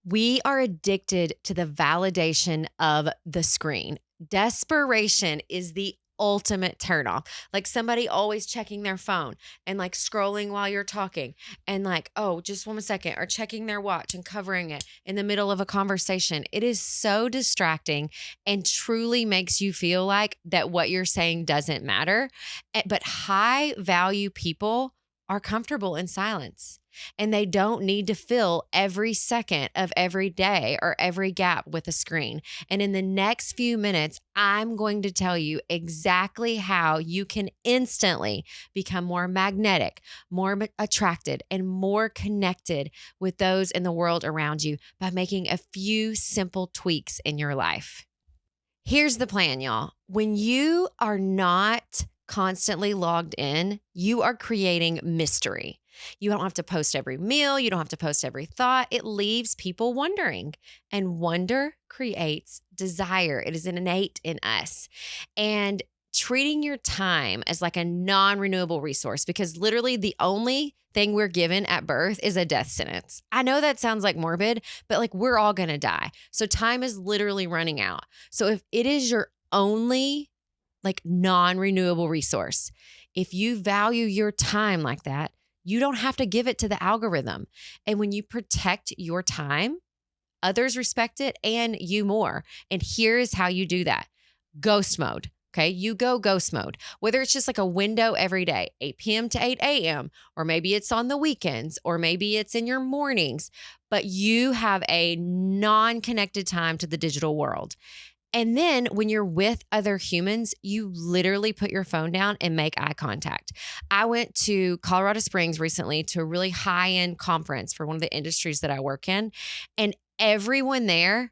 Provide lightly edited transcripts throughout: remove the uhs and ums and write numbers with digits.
We are addicted to the validation of the screen. Desperation is the ultimate turnoff. Like somebody always checking their phone and like scrolling while you're talking and like, oh, just 1 second, or checking their watch and covering it in the middle of a conversation. It is so distracting and truly makes you feel like that what you're saying doesn't matter. But high value people are comfortable in silence, and they don't need to fill every second of every day or every gap with a screen. And in the next few minutes, I'm going to tell you exactly how you can instantly become more magnetic, more attracted, and more connected with those in the world around you by making a few simple tweaks in your life. Here's the plan, y'all. When you are not constantly logged in, you are creating mystery. You don't have to post every meal. You don't have to post every thought. It leaves people wondering, and wonder creates desire. It is innate in us. And treating your time as like a non-renewable resource, because literally the only thing we're given at birth is a death sentence. I know that sounds like morbid, but like we're all going to die. So time is literally running out. So if it is your only like non-renewable resource, if you value your time like that, you don't have to give it to the algorithm. And when you protect your time, others respect it and you more. And here's how you do that. Ghost mode. Okay, you go ghost mode, whether it's just like a window every day, 8 p.m. to 8 a.m., or maybe it's on the weekends, or maybe it's in your mornings, but you have a non-connected time to the digital world. And then when you're with other humans, you literally put your phone down and make eye contact. I went to Colorado Springs recently to a really high-end conference for one of the industries that I work in, and everyone there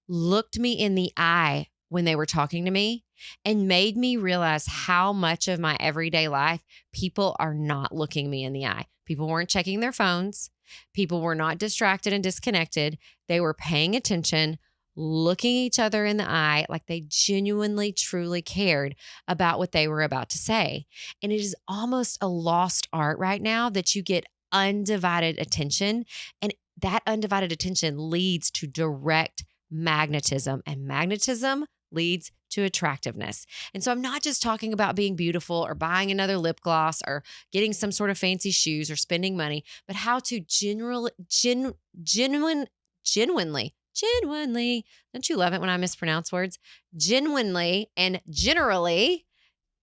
looked me in the eye when they were talking to me and made me realize how much of my everyday life people are not looking me in the eye. People weren't checking their phones. People were not distracted and disconnected. They were paying attention, looking each other in the eye like they genuinely, truly cared about what they were about to say. And it is almost a lost art right now that you get undivided attention. And that undivided attention leads to direct magnetism, and magnetism leads to attractiveness. And so I'm not just talking about being beautiful or buying another lip gloss or getting some sort of fancy shoes or spending money, but how to genuinely, don't you love it when I mispronounce words? Genuinely and generally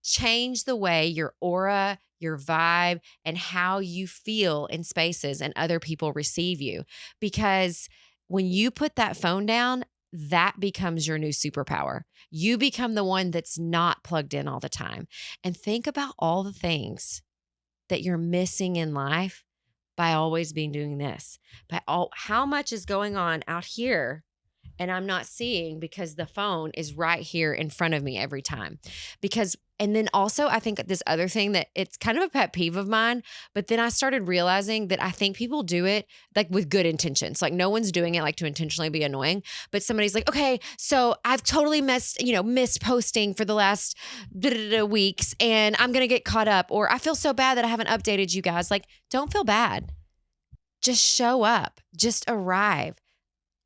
change the way your aura, your vibe, and how you feel in spaces and other people receive you. Because when you put that phone down, that becomes your new superpower. You become the one that's not plugged in all the time. And think about all the things that you're missing in life by always being doing this. How much is going on out here and I'm not seeing because the phone is right here in front of me every time. And then also I think this other thing that it's kind of a pet peeve of mine, but then I started realizing that I think people do it like with good intentions. Like no one's doing it like to intentionally be annoying, but somebody's like, okay, so I've totally missed posting for the last weeks and I'm going to get caught up, or I feel so bad that I haven't updated you guys. Like, don't feel bad. Just show up, just arrive.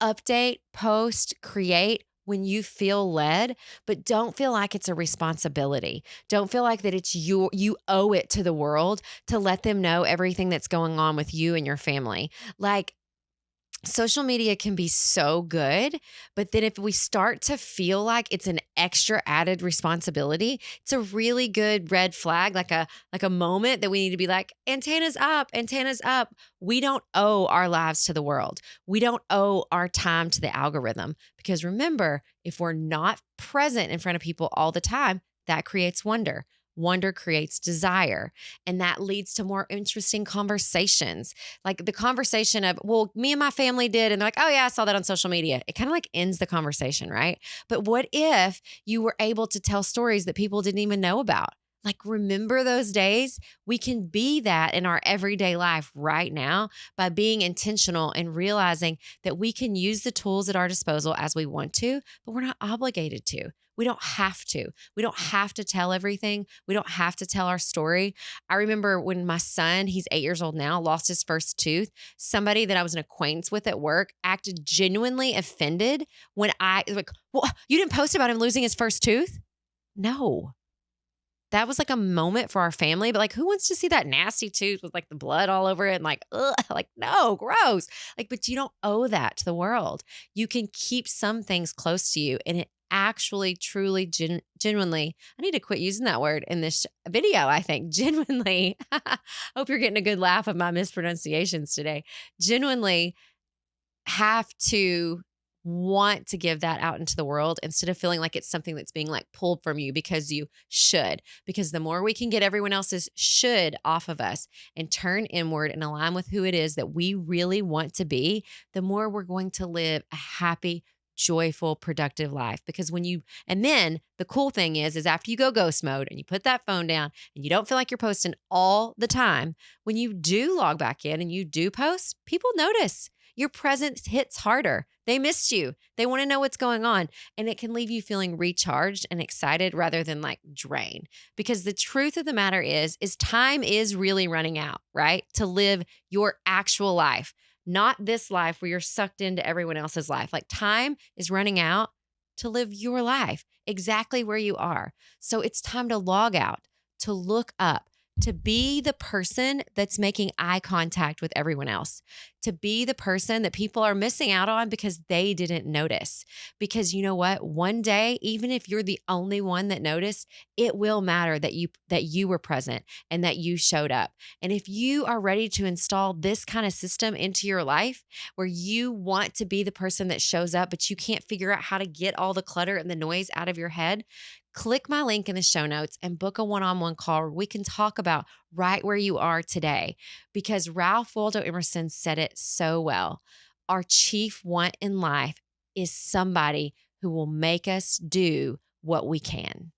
Update, post, create when you feel led, but don't feel like it's a responsibility. Don't feel like that it's you owe it to the world to let them know everything that's going on with you and your family. Like, social media can be so good, but then if we start to feel like it's an extra added responsibility, it's a really good red flag, like a moment that we need to be like, antennas up, antennas up. We don't owe our lives to the world. We don't owe our time to the algorithm, because remember, if we're not present in front of people all the time, that creates wonder. Wonder creates desire, and that leads to more interesting conversations. Like the conversation of, well, me and my family did, and they're like, oh yeah, I saw that on social media. It kind of like ends the conversation, right? But what if you were able to tell stories that people didn't even know about? Like, remember those days? We can be that in our everyday life right now by being intentional and realizing that we can use the tools at our disposal as we want to, but we're not obligated to. We don't have to. We don't have to tell everything. We don't have to tell our story. I remember when my son, he's 8 years old now, lost his first tooth. Somebody that I was an acquaintance with at work acted genuinely offended when I like, well, you didn't post about him losing his first tooth? No. That was like a moment for our family, but like, who wants to see that nasty tooth with like the blood all over it and like, ugh, like, no, gross. Like, but you don't owe that to the world. You can keep some things close to you and it actually, truly, genuinely, I need to quit using that word in this video, I think. Genuinely, hope you're getting a good laugh of my mispronunciations today. Genuinely have to want to give that out into the world instead of feeling like it's something that's being like pulled from you because you should. Because the more we can get everyone else's should off of us and turn inward and align with who it is that we really want to be, the more we're going to live a happy, joyful, productive life. Because and then the cool thing is after you go ghost mode and you put that phone down and you don't feel like you're posting all the time, when you do log back in and you do post, people notice. Your presence hits harder. They missed you. They want to know what's going on. And it can leave you feeling recharged and excited rather than like drained. Because the truth of the matter is time is really running out, right? To live your actual life, not this life where you're sucked into everyone else's life. Like time is running out to live your life exactly where you are. So it's time to log out, to look up, to be the person that's making eye contact with everyone else, to be the person that people are missing out on because they didn't notice. Because you know what? One day, even if you're the only one that noticed, it will matter that you were present and that you showed up. And if you are ready to install this kind of system into your life where you want to be the person that shows up, but you can't figure out how to get all the clutter and the noise out of your head, click my link in the show notes and book a one-on-one call where we can talk about right where you are today. Because Ralph Waldo Emerson said it so well. Our chief want in life is somebody who will make us do what we can.